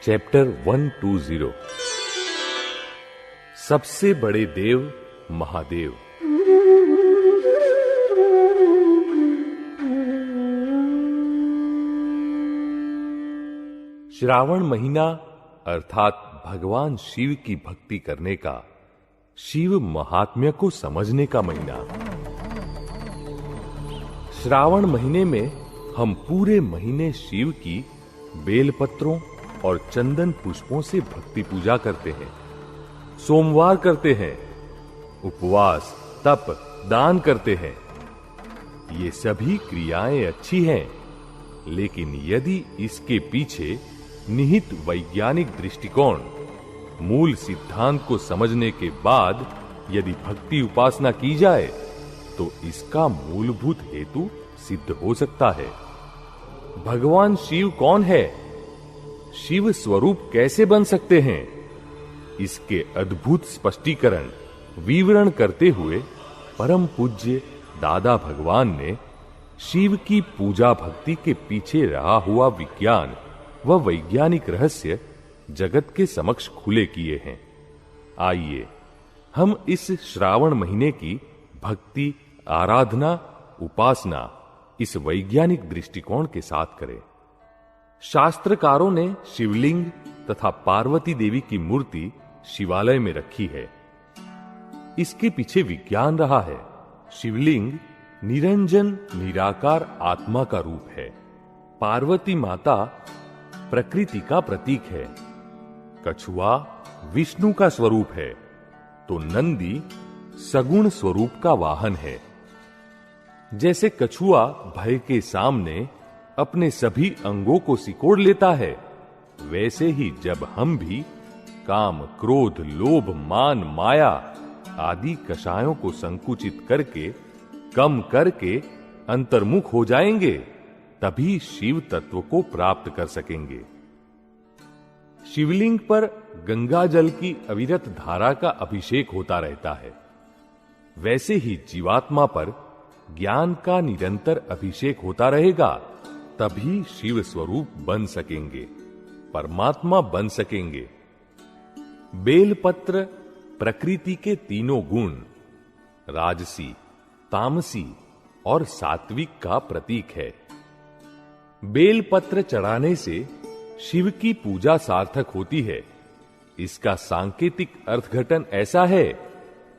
Chapter 120 सबसे बड़े देव महादेव। श्रावण महीना अर्थात भगवान शिव की भक्ति करने का, शिव महात्म्य को समझने का महीना। श्रावण महीने में हम पूरे महीने शिव की बेलपत्रों और चंदन पुष्पों से भक्ति पूजा करते हैं, सोमवार करते हैं, उपवास, तप, दान करते हैं। ये सभी क्रियाएं अच्छी हैं, लेकिन यदि इसके पीछे निहित वैज्ञानिक दृष्टिकोण, मूल सिद्धांत को समझने के बाद यदि भक्ति उपासना की जाए तो इसका मूलभूत हेतु सिद्ध हो सकता है। भगवान शिव कौन है? शिव स्वरूप कैसे बन सकते हैं? इसके अद्भुत स्पष्टीकरण विवरण करते हुए परम पूज्य दादा भगवान ने शिव की पूजा भक्ति के पीछे रहा हुआ विज्ञान व वैज्ञानिक रहस्य जगत के समक्ष खुले किए हैं। आइए हम इस श्रावण महीने की भक्ति, आराधना, उपासना इस वैज्ञानिक दृष्टिकोण के साथ करें। शास्त्रकारों ने शिवलिंग तथा पार्वती देवी की मूर्ति शिवालय में रखी है। इसके पीछे विज्ञान रहा है। शिवलिंग निरंजन निराकार आत्मा का रूप है। पार्वती माता प्रकृति का प्रतीक है। कछुआ विष्णु का स्वरूप है, तो नंदी सगुण स्वरूप का वाहन है। जैसे कछुआ भय के सामने अपने सभी अंगों को सिकोड़ लेता है, वैसे ही जब हम भी काम, क्रोध, लोभ, मान, माया आदि कषायों को संकुचित करके, कम करके अंतर्मुख हो जाएंगे, तभी शिव तत्व को प्राप्त कर सकेंगे। शिवलिंग पर गंगा जल की अविरत धारा का अभिषेक होता रहता है। वैसे ही जीवात्मा पर ज्ञान का निरंतर अभिषेक होता रहेगा, तभी शिव स्वरूप बन सकेंगे, परमात्मा बन सकेंगे। बेलपत्र प्रकृति के तीनों गुण, राजसी, तामसी और सात्विक का प्रतीक है। बेलपत्र चढ़ाने से शिव की पूजा सार्थक होती है। इसका सांकेतिक अर्थघटन ऐसा है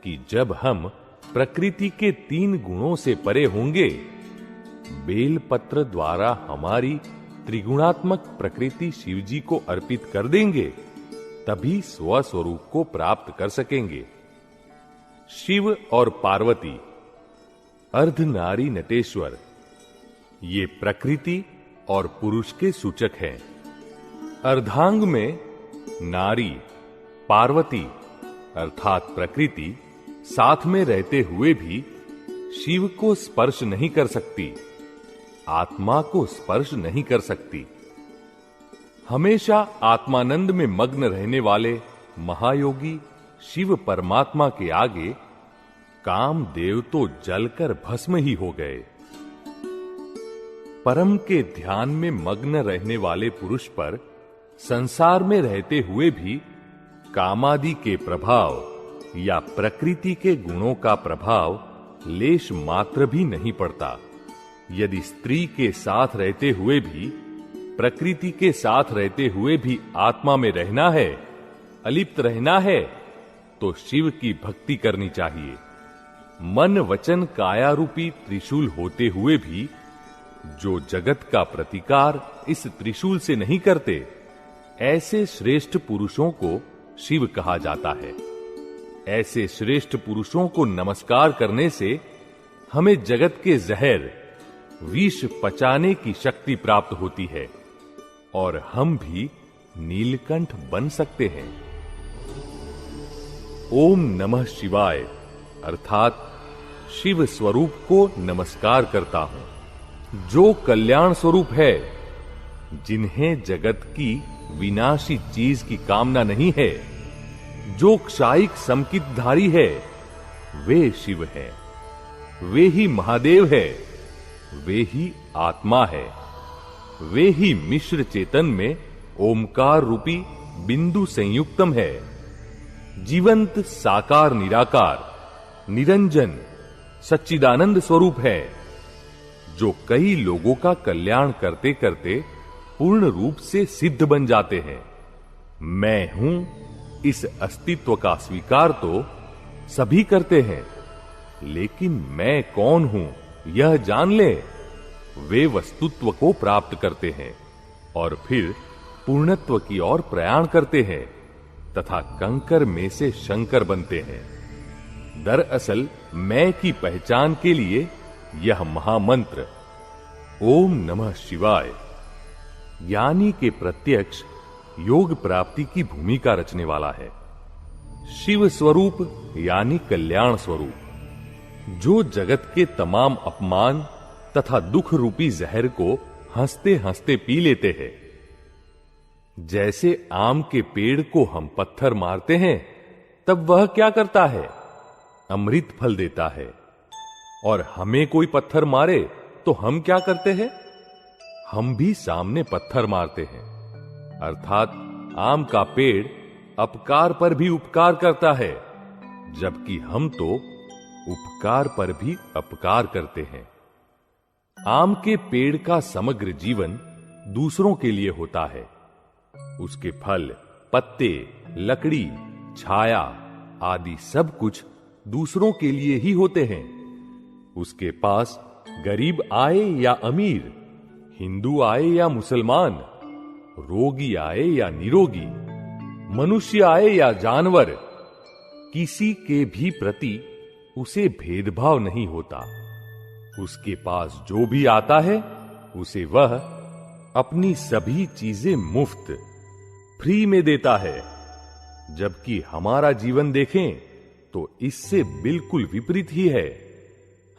कि जब हम प्रकृति के 3 गुणों से परे होंगे, बेलपत्र द्वारा हमारी त्रिगुणात्मक प्रकृति शिवजी को अर्पित कर देंगे, तभी स्वस्वरूप को प्राप्त कर सकेंगे। शिव और पार्वती अर्धनारी नटेश्वर, ये प्रकृति और पुरुष के सूचक हैं। अर्धांग में नारी पार्वती अर्थात प्रकृति साथ में रहते हुए भी शिव को स्पर्श नहीं कर सकती, आत्मा को स्पर्श नहीं कर सकती। हमेशा आत्मानंद में मग्न रहने वाले महायोगी शिव परमात्मा के आगे कामदेव तो जलकर भस्म ही हो गए। परम के ध्यान में मग्न रहने वाले पुरुष पर संसार में रहते हुए भी कामादि के प्रभाव या प्रकृति के गुणों का प्रभाव लेश मात्र भी नहीं पड़ता। यदि स्त्री के साथ रहते हुए भी, प्रकृति के साथ रहते हुए भी आत्मा में रहना है, अलिप्त रहना है, तो शिव की भक्ति करनी चाहिए। मन, वचन, काया रूपी त्रिशूल होते हुए भी जो जगत का प्रतिकार इस त्रिशूल से नहीं करते, ऐसे श्रेष्ठ पुरुषों को शिव कहा जाता है। ऐसे श्रेष्ठ पुरुषों को नमस्कार करने से हमें जगत के जहर, विष पचाने की शक्ति प्राप्त होती है और हम भी नीलकंठ बन सकते हैं। ओम नमः शिवाय अर्थात शिव स्वरूप को नमस्कार करता हूं, जो कल्याण स्वरूप है, जिन्हें जगत की विनाशी चीज की कामना नहीं है, जो क्षायिक समकितधारी है, वे शिव है, वे ही महादेव है, वे ही आत्मा है, वे ही मिश्र चेतन में ओमकार रूपी बिंदु संयुक्तम है, जीवंत साकार निराकार निरंजन सच्चिदानंद स्वरूप है, जो कई लोगों का कल्याण करते करते पूर्ण रूप से सिद्ध बन जाते हैं। मैं हूं, इस अस्तित्व का स्वीकार तो सभी करते हैं, लेकिन मैं कौन हूं यह जान ले, वे वस्तुत्व को प्राप्त करते हैं और फिर पूर्णत्व की ओर प्रयाण करते हैं तथा कंकर में से शंकर बनते हैं। दरअसल मैं की पहचान के लिए यह महामंत्र ओम नमः शिवाय ज्ञानी के प्रत्यक्ष योग प्राप्ति की भूमिका रचने वाला है। शिव स्वरूप यानी कल्याण स्वरूप, जो जगत के तमाम अपमान तथा दुख रूपी जहर को हंसते हंसते पी लेते हैं। जैसे आम के पेड़ को हम पत्थर मारते हैं तब वह क्या करता है, अमृत फल देता है, और हमें कोई पत्थर मारे तो हम क्या करते हैं, हम भी सामने पत्थर मारते हैं। अर्थात आम का पेड़ अपकार पर भी उपकार करता है, जबकि हम तो उपकार पर भी अपकार करते हैं। आम के पेड़ का समग्र जीवन दूसरों के लिए होता है। उसके फल, पत्ते, लकड़ी, छाया आदि सब कुछ दूसरों के लिए ही होते हैं। उसके पास गरीब आए या अमीर, हिंदू आए या मुसलमान, रोगी आए या निरोगी, मनुष्य आए या जानवर, किसी के भी प्रति उसे भेदभाव नहीं होता। उसके पास जो भी आता है उसे वह अपनी सभी चीजें मुफ्त फ्री में देता है, जबकि हमारा जीवन देखें तो इससे बिल्कुल विपरीत ही है।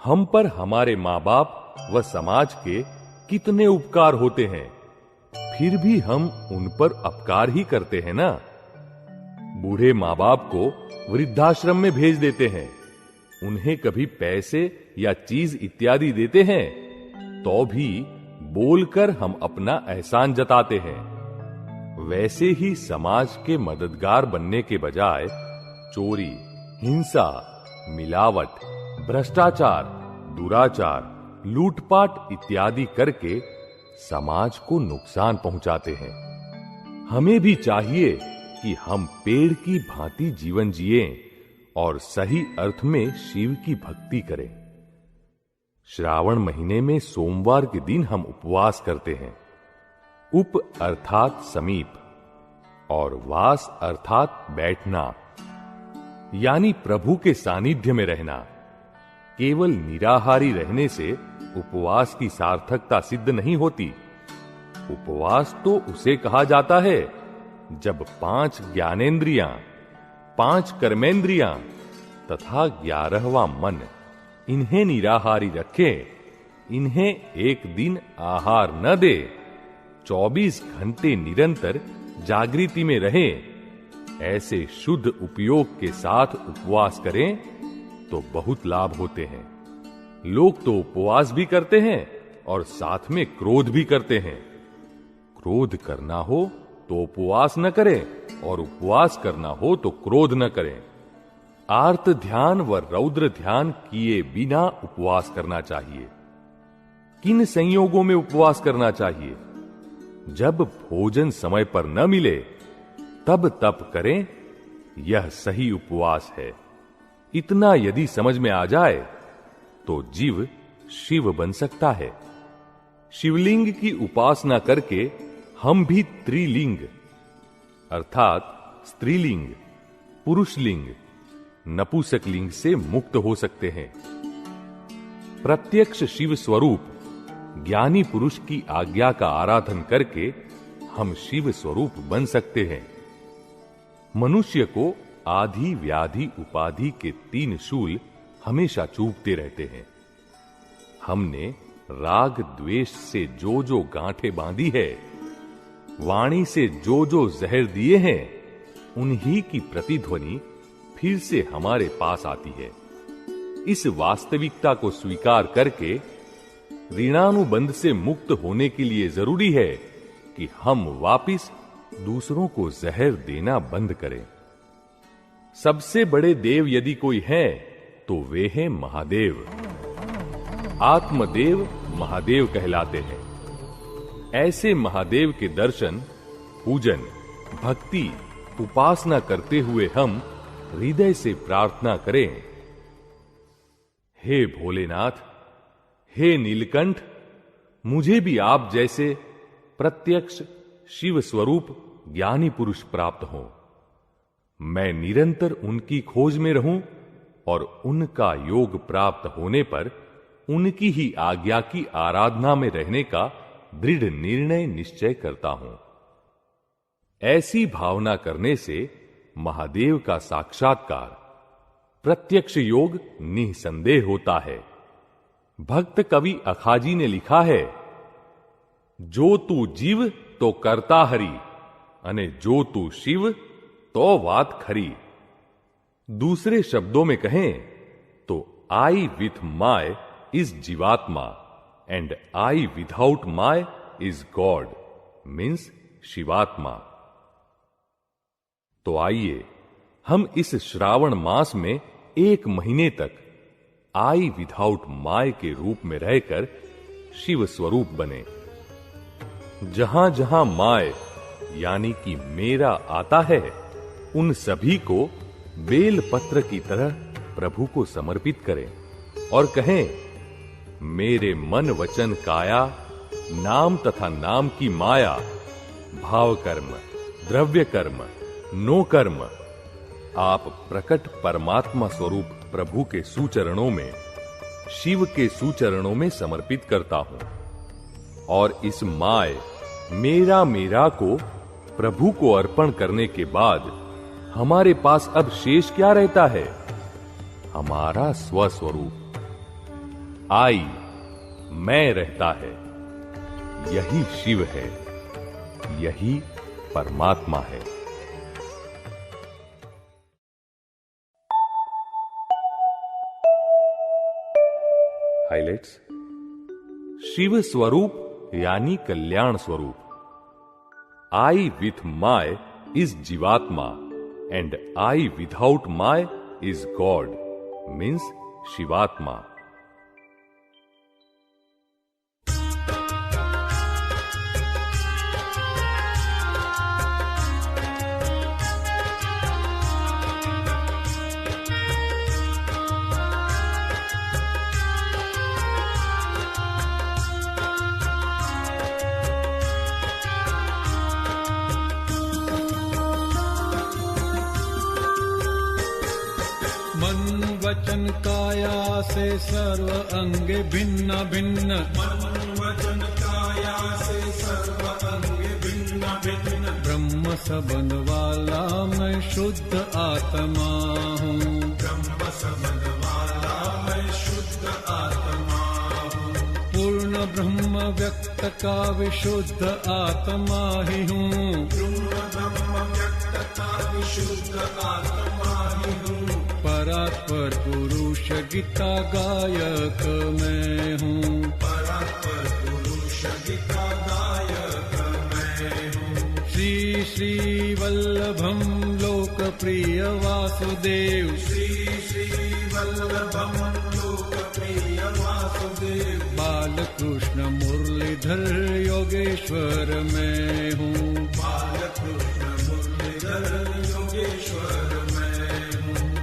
हम पर हमारे मां बाप व समाज के कितने उपकार होते हैं, फिर भी हम उन पर अपकार ही करते हैं ना। बूढ़े मां बाप को वृद्धाश्रम में भेज देते हैं, उन्हें कभी पैसे या चीज इत्यादि देते हैं, तो भी बोलकर हम अपना एहसान जताते हैं। वैसे ही समाज के मददगार बनने के बजाय चोरी, हिंसा, मिलावट, भ्रष्टाचार, दुराचार, लूटपाट इत्यादि करके समाज को नुकसान पहुंचाते हैं। हमें भी चाहिए कि हम पेड़ की भांति जीवन जिएं और सही अर्थ में शिव की भक्ति करें। श्रावण महीने में सोमवार के दिन हम उपवास करते हैं। उप अर्थात समीप और वास अर्थात बैठना, यानी प्रभु के सानिध्य में रहना। केवल निराहारी रहने से उपवास की सार्थकता सिद्ध नहीं होती। उपवास तो उसे कहा जाता है जब 5 ज्ञानेंद्रियां, 5 कर्मेंद्रियां तथा 11वां मन इन्हें निराहारी रखे, इन्हें एक दिन आहार न दे, 24 घंटे निरंतर जागृति में रहे, ऐसे शुद्ध उपयोग के साथ उपवास करें तो बहुत लाभ होते हैं। लोग तो उपवास भी करते हैं और साथ में क्रोध भी करते हैं। क्रोध करना हो तो उपवास न करें और उपवास करना हो तो क्रोध न करें। आर्त ध्यान व रौद्र ध्यान किए बिना उपवास करना चाहिए। किन संयोगों में उपवास करना चाहिए? जब भोजन समय पर न मिले तब तप करें, यह सही उपवास है। इतना यदि समझ में आ जाए तो जीव शिव बन सकता है। शिवलिंग की उपासना करके हम भी त्रिलिंग अर्थात स्त्रीलिंग, पुरुषलिंग, नपुंसकलिंग से मुक्त हो सकते हैं। प्रत्यक्ष शिव स्वरूप ज्ञानी पुरुष की आज्ञा का आराधन करके हम शिव स्वरूप बन सकते हैं। मनुष्य को आधि व्याधि उपाधि के 3 शूल हमेशा चूभते रहते हैं। हमने राग द्वेष से जो जो गांठें बांधी है, वाणी से जो जो जहर दिए हैं, उन्हीं की प्रतिध्वनि फिर से हमारे पास आती है। इस वास्तविकता को स्वीकार करके ऋणानुबंध से मुक्त होने के लिए जरूरी है कि हम वापिस दूसरों को जहर देना बंद करें। सबसे बड़े देव यदि कोई है तो वे हैं महादेव। आत्मदेव महादेव कहलाते हैं। ऐसे महादेव के दर्शन, पूजन, भक्ति, उपासना करते हुए हम हृदय से प्रार्थना करें, हे भोलेनाथ, हे नीलकंठ, मुझे भी आप जैसे प्रत्यक्ष शिव स्वरूप ज्ञानी पुरुष प्राप्त हो। मैं निरंतर उनकी खोज में रहूं और उनका योग प्राप्त होने पर उनकी ही आज्ञा की आराधना में रहने का दृढ़ निर्णय निश्चय करता हूं। ऐसी भावना करने से महादेव का साक्षात्कार, प्रत्यक्ष योग निसंदेह होता है। भक्त कवि अखाजी ने लिखा है, जो तू जीव तो करता हरि, अने जो तू शिव तो वात खरी। दूसरे शब्दों में कहें तो आई विथ माय इज जीवात्मा and I without my is God, means शिवात्मा। तो आइए हम इस श्रावण मास में 1 महीने तक आई विदाउट माय के रूप में रहकर शिव स्वरूप बने। जहां जहां माय यानी कि मेरा आता है, उन सभी को बेल पत्र की तरह प्रभु को समर्पित करें और कहें, मेरे मन वचन काया, नाम तथा नाम की माया, भाव कर्म, द्रव्य कर्म, नो कर्म, आप प्रकट परमात्मा स्वरूप प्रभु के सुचरणों में, शिव के सुचरणों में समर्पित करता हूं। और इस माय मेरा मेरा को प्रभु को अर्पण करने के बाद हमारे पास अब शेष क्या रहता है? हमारा स्वस्वरूप आई, मैं रहता है। यही शिव है, यही परमात्मा है। हाइलाइट्स। शिव स्वरूप यानी कल्याण स्वरूप। आई विथ माय इज जीवात्मा and I without my is God, means शिवात्मा। वचन काया से सर्व अंग भिन्न भिन्न, मन वचन काया से सर्व अंग भिन्न भिन्न। ब्रह्म सबन वाला मैं शुद्ध आत्मा हूँ, ब्रह्म सबन वाला मैं शुद्ध आत्मा हूँ। पूर्ण ब्रह्म व्यक्त का विशुद्ध आत्मा ही हूँ, पूर्ण ब्रह्म व्यक्त का विशुद्ध आत्मा ही हूँ। परात्पर पुरुष गीता गायक मैं हूँ, परात्पर पुरुष गीता गायक मैं हूँ। श्री श्री वल्लभम लोक प्रिय वासुदेव, श्री श्री वल्लभम लोक प्रिय वासुदेव। बालकृष्ण मुरलीधर योगेश्वर मैं हूँ, बालकृष्ण मुरलीधर योगेश्वर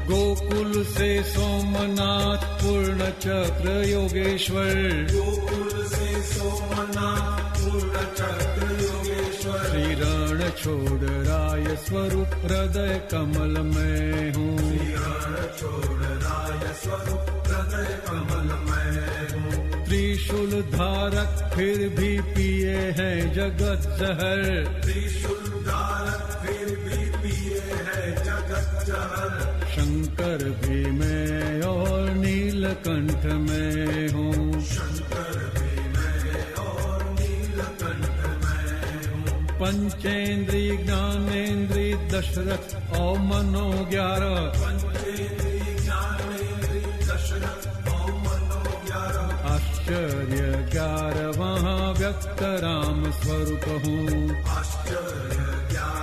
गोकुल से सोमनाथ पूर्ण चक्र योगेश्वर, गोकुल से सोमनाथ पूर्ण चक्र योगेश्वर। श्री रण छोड़ राय स्वरूप हृदय कमल में हूँ, श्री रण छोड़ राय स्वरूप हृदय कमल में हूँ। त्रिशूल धारक फिर भी पिए हैं जगत जहर, त्रिशूल धारक फिर भी पिए हैं जगत जहर। शंकर भी मैं और नीलकंठ में हूँ, शंकर भी मैं और नीलकंठ में हूँ। पंचेंद्री ज्ञानेंद्री दशरथ और मनो 11, पंचेंद्री ज्ञानेंद्री दशरथ और मनो 11। आश्चर्य 11वां व्यक्त राम स्वरूप हूँ, आश्चर्य 11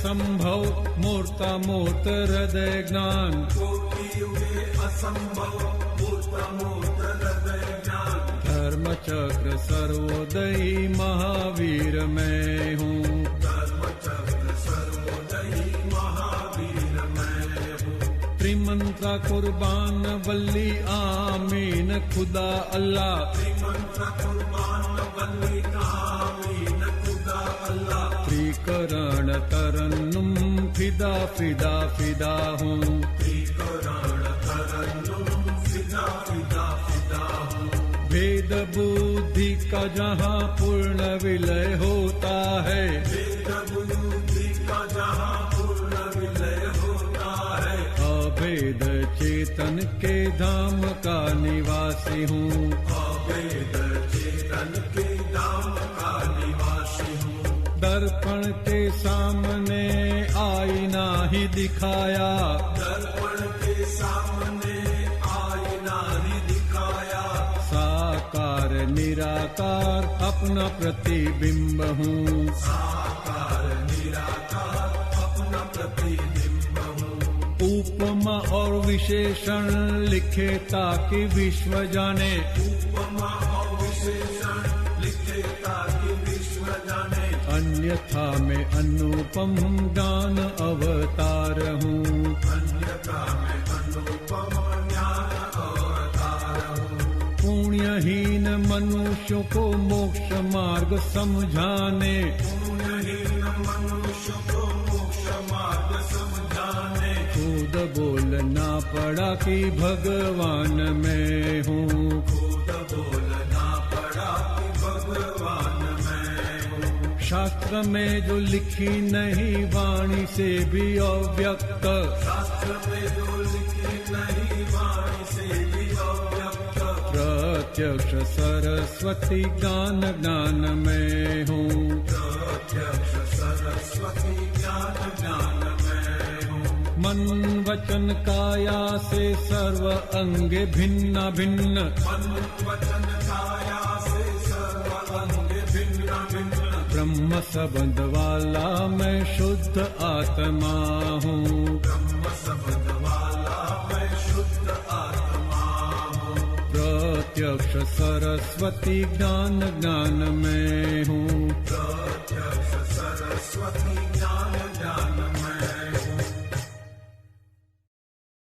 असंभव मूर्तामूर्त हृदय ज्ञान, कोटि युगे असंभव मूर्तामूर्त हृदय ज्ञान। धर्म चक्र सर्वोदयी महावीर मैं हूँ, धर्म चक्र सर्वोदयी महावीर मैं हूँ। त्रिमंत्र कुर्बान वल्ली आमीन खुदा अल्लाह, त्रिमंत्र कुर्बान वल्ली आमीन खुदा अल्लाह। त्रिकरण तरन्नुम फिदा फिदा फिदा हूँ, त्रिकरण तरन्नुम फिदा फिदा फिदा हूँ। भेद बुद्धि का जहाँ पूर्ण विलय होता है, वेद बुद्धि का जहाँ पूर्ण विलय होता है, अभेद चेतन के धाम का निवासी हूँ। अभेद चेतन के धाम का निवासी हूँ। दर्पण के सामने आईना ही दिखाया, दर्पण के सामने आईना ही दिखाया, साकार निराकार अपना प्रतिबिंब हूँ। साकार निराकार अपना प्रतिबिंब हूँ। उपमा और विशेषण लिखे ताकि विश्व जाने, उपमा और विशेषण लिखे ताकि विश्व जाने, अन्यथा मैं अनुपम ज्ञान अवतार हूँ। अन्यथा मैं अनुपम ज्ञान अवतार हूँ। पुण्यहीन मनुष्यों को मोक्ष मार्ग समझाने, पुण्यहीन मनुष्य को मोक्ष मार्ग समझाने, खुद बोलना पड़ा कि भगवान मैं हूँ। खुद बोलना पड़ा कि भगवान मैं हूँ। शास्त्र में जो लिखी नहीं वाणी से भी अव्यक्त, शास्त्र में जो लिखी नहीं वाणी से भी अव्यक्त, प्रत्यक्ष सरस्वती ज्ञान ज्ञान में हूँ। प्रत्यक्ष सरस्वती ज्ञान ज्ञान मैं हूँ। मन वचन काया से सर्व अंगे भिन्न भिन्न, मन वचन काया से सर्व अंग भिन्न भिन्न, ब्रह्म संबंध वाला मैं शुद्ध आत्मा हूँ। ब्रह्म संबंध वाला मैं शुद्ध आत्मा हूँ। प्रत्यक्ष सरस्वती ज्ञान ज्ञान में हूँ। प्रत्यक्ष सरस्वती ज्ञान ज्ञान